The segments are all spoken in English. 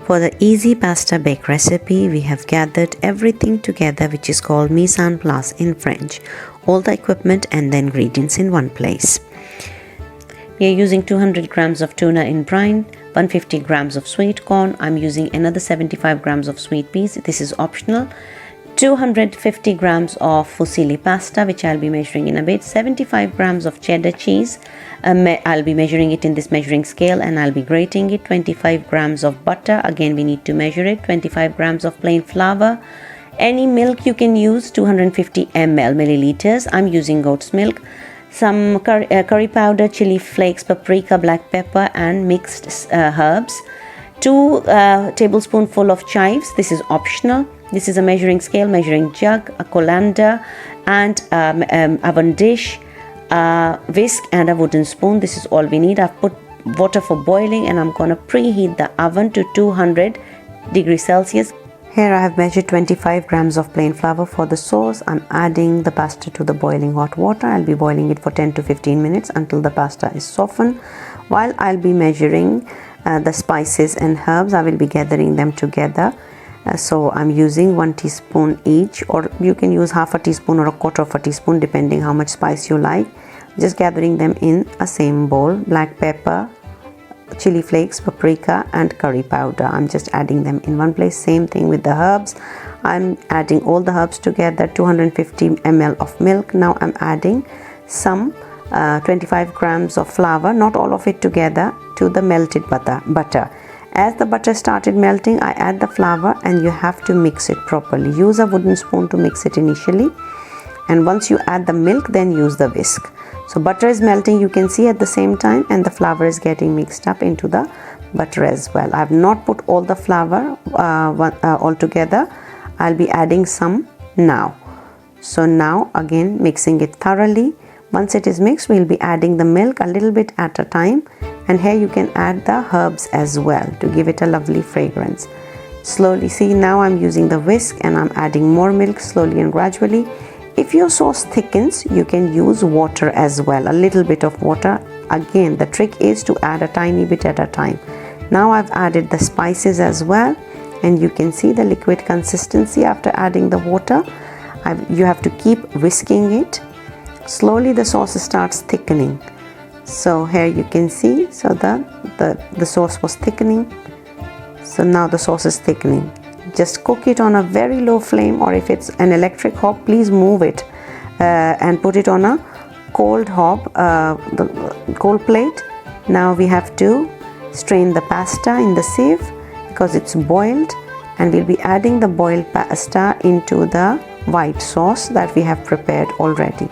For the easy pasta bake recipe, we have gathered everything together, which is called mise en place in French. All the equipment and the ingredients in one place. We are using 200 grams of tuna in brine, 150 grams of sweet corn. I'm using another 75 grams of sweet peas. This is optional. 250 grams of fusilli pasta, which I'll be measuring in a bit. 75 grams of cheddar cheese. I'll be measuring it in this measuring scale and I'll be grating it. 25 grams of butter. Again, we need to measure it. 25 grams of plain flour. Any milk you can use, 250 milliliters. I'm using goat's milk. Some curry powder, chili flakes, paprika, black pepper and mixed herbs. 2 tablespoonful of chives. This is optional. This is a measuring scale, measuring jug, a colander and oven dish, whisk and a wooden spoon. This is all we need. I've put water for boiling and I'm going to preheat the oven to 200 degrees Celsius. Here I have measured 25 grams of plain flour for the sauce. I'm adding the pasta to the boiling hot water. I'll be boiling it for 10 to 15 minutes until the pasta is softened. While I'll be measuring the spices and herbs, I will be gathering them together. So I'm using 1 teaspoon each, or you can use half a teaspoon or a quarter of a teaspoon depending how much spice you like. Just gathering them in a same bowl. Black pepper, chili flakes, paprika and curry powder. I'm just adding them in one place. Same thing with the herbs. I'm adding all the herbs together. 250 ml of milk. Now I'm adding some 25 grams of flour, not all of it together, to the melted butter. As the butter started melting, I add the flour and you have to mix it properly. Use a wooden spoon to mix it initially, and once you add the milk, then use the whisk. So butter is melting, you can see at the same time, and the flour is getting mixed up into the butter as well. I have not put all the flour all together. I'll be adding some now. So now again mixing it thoroughly. Once it is mixed, we'll be adding the milk a little bit at a time, and here you can add the herbs as well to give it a lovely fragrance. Slowly, see, now I'm using the whisk and I'm adding more milk slowly and gradually. If your sauce thickens, you can use water as well, a little bit of water. Again, the trick is to add a tiny bit at a time. Now I've added the spices as well, and you can see the liquid consistency after adding the water. You have to keep whisking it. Slowly the sauce starts thickening. So here you can see, so the sauce was thickening. So now the sauce is thickening. Just cook it on a very low flame, or if it's an electric hob, please move it and put it on a cold hob, the cold plate. Now we have to strain the pasta in the sieve because it's boiled, and we'll be adding the boiled pasta into the white sauce that we have prepared already.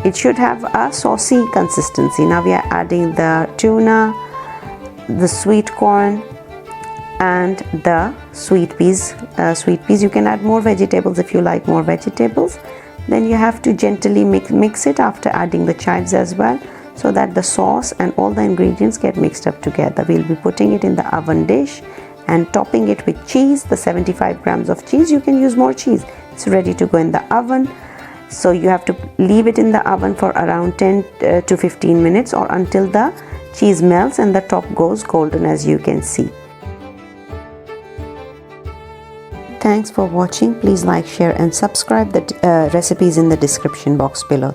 It should have a saucy consistency. Now we are adding the tuna, the sweet corn and the sweet peas. You can add more vegetables if you like more vegetables. Then you have to gently mix it after adding the chives as well, so that the sauce and all the ingredients get mixed up together. We'll be putting it in the oven dish and topping it with cheese, the 75 grams of cheese. You can use more cheese. It's ready to go in the oven. So you have to leave it in the oven for around 10 to 15 minutes, or until the cheese melts and the top goes golden, as you can see. Thanks for watching. Please like, share and subscribe. The recipes in the description box below.